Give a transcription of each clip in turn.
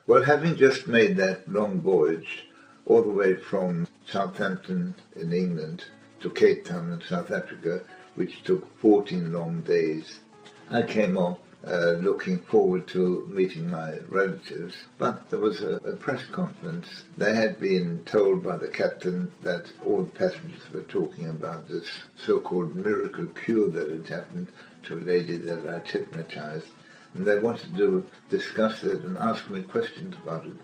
Well, having just made that long voyage all the way from Southampton in England to Cape Town in South Africa, which took 14 long days, I came off looking forward to meeting my relatives, but there was a press conference. They had been told by the captain that all the passengers were talking about this so-called miracle cure that had happened to a lady that I'd hypnotized, and they wanted to discuss it and ask me questions about it.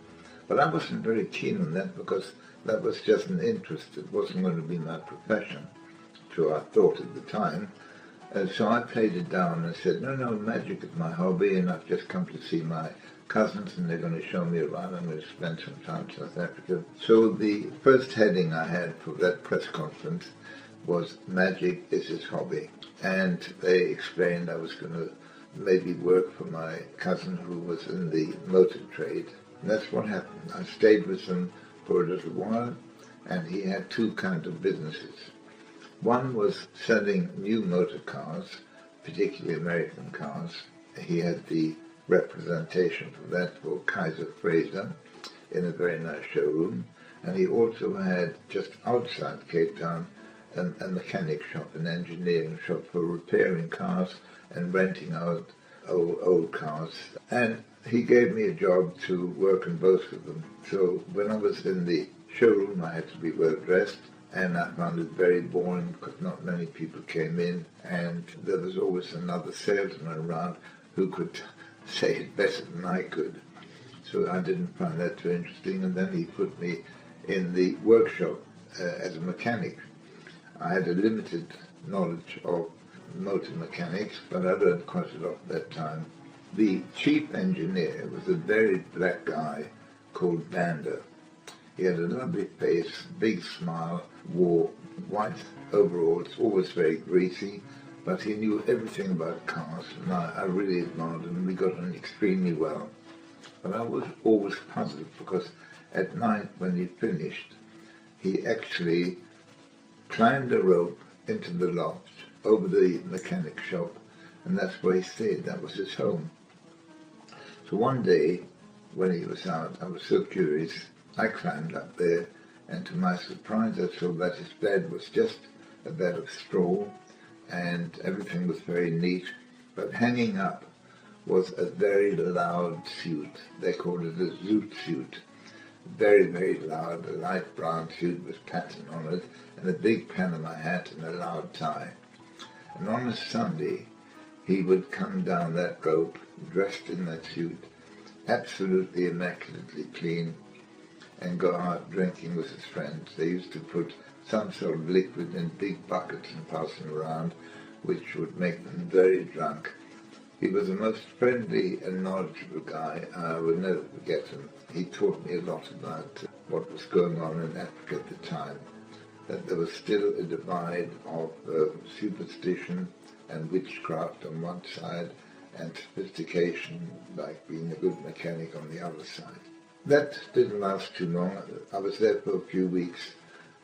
But I wasn't very keen on that because that was just an interest. It wasn't going to be my profession, so I thought at the time. So I played it down and said, no, magic is my hobby, and I've just come to see my cousins and they're going to show me around. I'm going to spend some time in South Africa. So the first heading I had for that press conference was Magic is his hobby. And they explained I was going to maybe work for my cousin who was in the motor trade. And that's what happened. I stayed with him for a little while, and he had two kinds of businesses. One was selling new motor cars, particularly American cars. He had the representation for that for Kaiser Fraser in a very nice showroom. And he also had, just outside Cape Town, a mechanic shop, an engineering shop for repairing cars and renting out old cars. And he gave me a job to work in both of them. So when I was in the showroom, I had to be well dressed. And I found it very boring because not many people came in, and there was always another salesman around who could say it better than I could. So I didn't find that too interesting, and then he put me in the workshop as a mechanic. I had a limited knowledge of motor mechanics, but I learned quite a lot at that time. The chief engineer was a very black guy called Bander. He had a lovely face, big smile, wore white overalls, always very greasy, but he knew everything about cars, and I really admired him. We got on extremely well. But I was always puzzled because at night when he finished, he actually climbed a rope into the loft over the mechanic shop, and that's where he stayed. That was his home. So one day, when he was out, I was so curious, I climbed up there, and to my surprise I saw that his bed was just a bed of straw, and everything was very neat, but hanging up was a very loud suit. They called it a zoot suit. Very, very loud, a light brown suit with pattern on it, and a big Panama hat and a loud tie. And on a Sunday, he would come down that rope, dressed in that suit, absolutely immaculately clean, and go out drinking with his friends. They used to put some sort of liquid in big buckets and pass them around, which would make them very drunk. He was the most friendly and knowledgeable guy. I would never forget him. He taught me a lot about what was going on in Africa at the time, that there was still a divide of superstition and witchcraft on one side, and sophistication, like being a good mechanic, on the other side. That didn't last too long. I was there for a few weeks,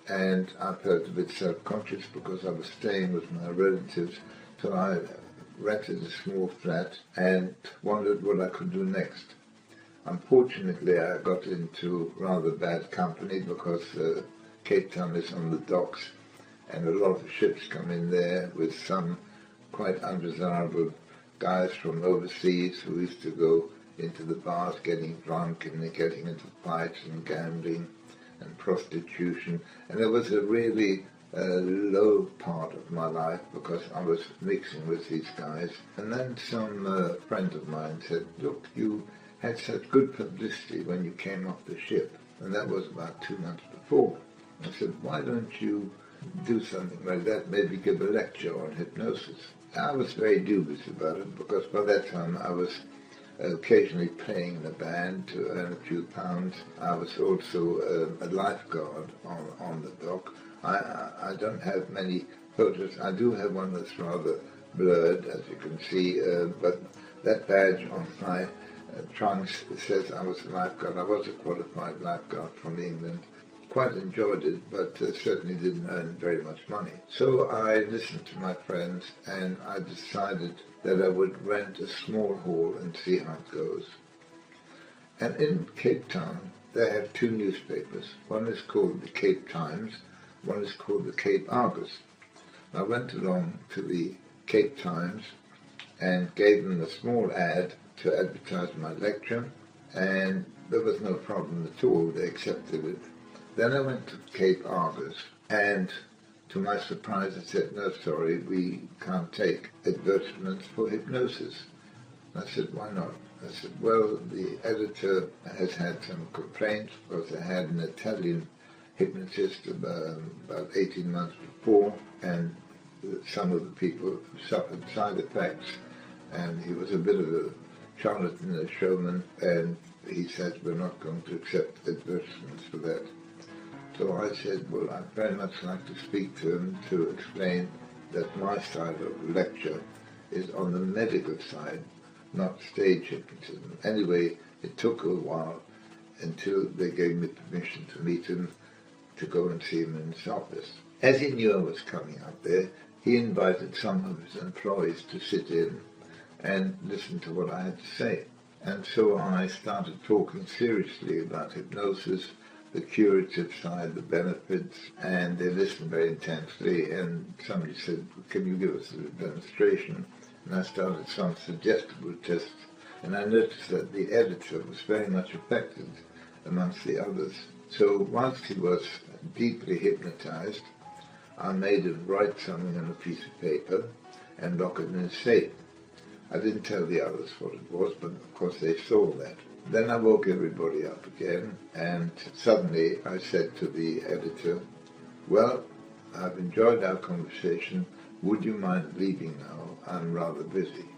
and I felt a bit self-conscious because I was staying with my relatives, so I rented a small flat and wondered what I could do next. Unfortunately, I got into rather bad company because Cape Town is on the docks, and a lot of ships come in there with some quite undesirable guys from overseas who used to go into the bars getting drunk and getting into fights and gambling and prostitution. And it was a really low part of my life because I was mixing with these guys. And then some friend of mine said, look, you had such good publicity when you came off the ship. And that was about 2 months before. I said, why don't you do something like that, maybe give a lecture on hypnosis? I was very dubious about it because by that time I was occasionally playing in a band to earn a few pounds. I was also a lifeguard on the dock. I don't have many photos. I do have one that's rather blurred, as you can see, but that badge on my trunks says I was a lifeguard. I was a qualified lifeguard from England. Quite enjoyed it, but certainly didn't earn very much money. So I listened to my friends, and I decided that I would rent a small hall and see how it goes. And in Cape Town, they have two newspapers. One is called the Cape Times, one is called the Cape Argus. I went along to the Cape Times and gave them a small ad to advertise my lecture, and there was no problem at all. They accepted it. Then I went to Cape Argus, and to my surprise, I said, "No, sorry, we can't take advertisements for hypnosis." I said, "Why not?" I said, "Well, the editor has had some complaints because I had an Italian hypnotist about 18 months before, and some of the people suffered side effects, and he was a bit of a charlatan, a showman, and he said, we're not going to accept advertisements for that." So I said, well, I'd very much like to speak to him to explain that my style of lecture is on the medical side, not stage hypnotism. Anyway, it took a while until they gave me permission to meet him, to go and see him in his office. As he knew I was coming up there, he invited some of his employees to sit in and listen to what I had to say. And so I started talking seriously about hypnosis, the curative side, the benefits, and they listened very intensely, and somebody said, "Can you give us a demonstration?" And I started some suggestible tests, and I noticed that the editor was very much affected amongst the others. So whilst he was deeply hypnotized, I made him write something on a piece of paper and lock it in his safe. I didn't tell the others what it was, but of course they saw that. Then I woke everybody up again, and suddenly I said to the editor, "Well, I've enjoyed our conversation. Would you mind leaving now? I'm rather busy."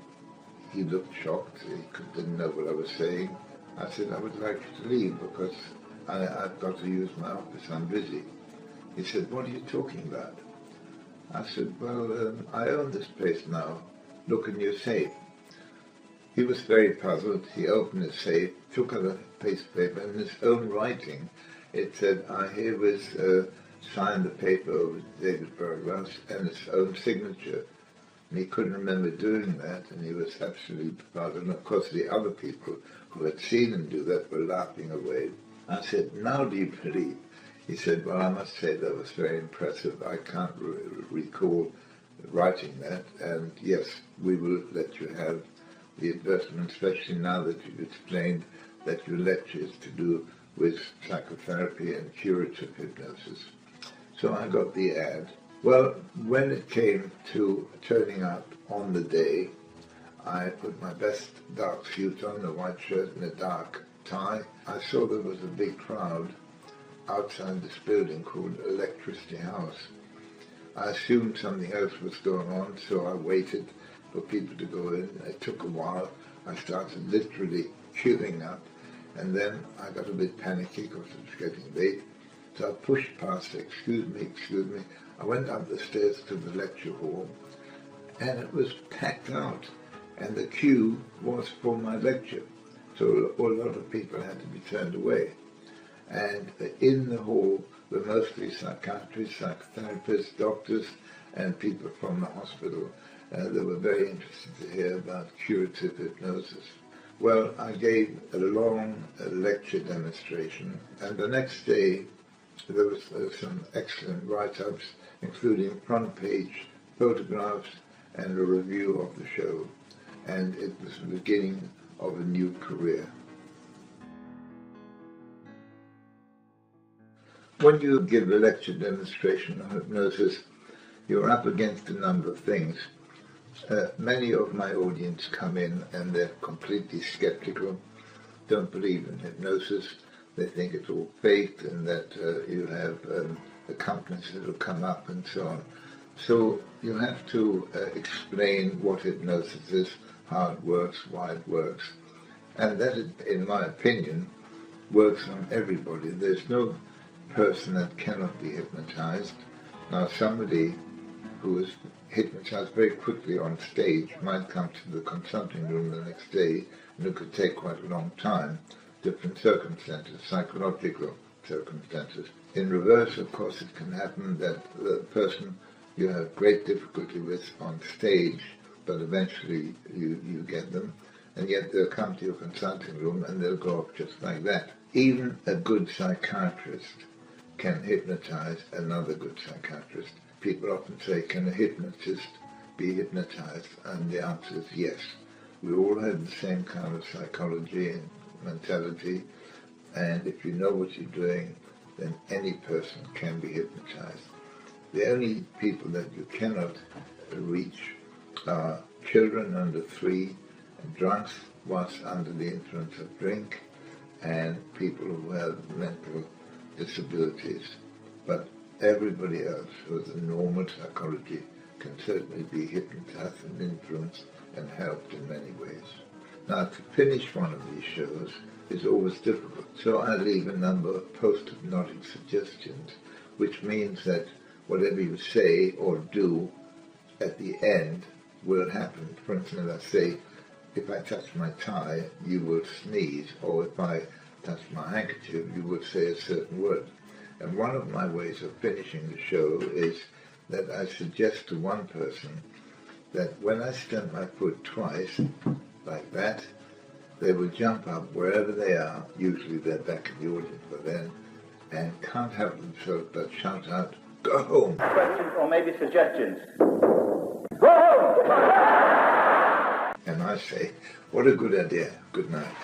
He looked shocked. He didn't know what I was saying. I said, "I would like you to leave because I've got to use my office. I'm busy." He said, "What are you talking about?" I said, "Well, I own this place now. Look in your safe." He was very puzzled. He opened his safe, took out a piece of paper, and in his own writing, it said, "I herewith sign the paper over David Berglas," and his own signature. And he couldn't remember doing that, and he was absolutely puzzled. And of course, the other people who had seen him do that were laughing away. I said, "Now do you believe?" He said, "Well, I must say that was very impressive. I can't recall writing that, and yes, we will let you have the advertisement, especially now that you've explained that your lecture is to do with psychotherapy and curative hypnosis." So I got the ad. Well, when it came to turning up on the day, I put my best dark suit on, a white shirt and a dark tie. I saw there was a big crowd outside this building called Electricity House. I assumed something else was going on, so I waited for people to go in. It took a while. I started literally queuing up, and then I got a bit panicky because it was getting late. So I pushed past, excuse me. I went up the stairs to the lecture hall, and it was packed out, and the queue was for my lecture. So a lot of people had to be turned away. And in the hall were mostly psychiatrists, psychotherapists, doctors, and people from the hospital. They were very interested to hear about curative hypnosis. Well, I gave a long lecture demonstration, and the next day there was some excellent write-ups, including front-page photographs and a review of the show. And it was the beginning of a new career. When you give a lecture demonstration on hypnosis, you're up against a number of things. Many of my audience come in and they're completely skeptical, don't believe in hypnosis. They think it's all fake and that you have accomplices that will come up and so on. So you have to explain what hypnosis is, how it works, why it works. And that, in my opinion, works on everybody. There's no person that cannot be hypnotized. Now, somebody who is hypnotized very quickly on stage might come to the consulting room the next day, and it could take quite a long time, different circumstances, psychological circumstances. In reverse, of course, it can happen that the person you have great difficulty with on stage, but eventually you get them. and yet they'll come to your consulting room and they'll go off just like that. Even a good psychiatrist can hypnotize another good psychiatrist. People often say, can a hypnotist be hypnotized? And the answer is yes. We all have the same kind of psychology and mentality, and if you know what you're doing, then any person can be hypnotized. The only people that you cannot reach are children under 3, and drunks whilst under the influence of drink, and people who have mental disabilities. But everybody else who has a normal psychology can certainly be hypnotized and influenced and helped in many ways. Now, to finish one of these shows is always difficult, so I leave a number of post-hypnotic suggestions, which means that whatever you say or do at the end will happen. For instance, I say, if I touch my tie, you will sneeze, or if I touch my handkerchief, you will say a certain word. And one of my ways of finishing the show is that I suggest to one person that when I stamp my foot twice, like that, they will jump up wherever they are, usually they're back in the audience by then, and can't help themselves but shout out, "Go home!" Questions or maybe suggestions? Go home! And I say, what a good idea. Good night.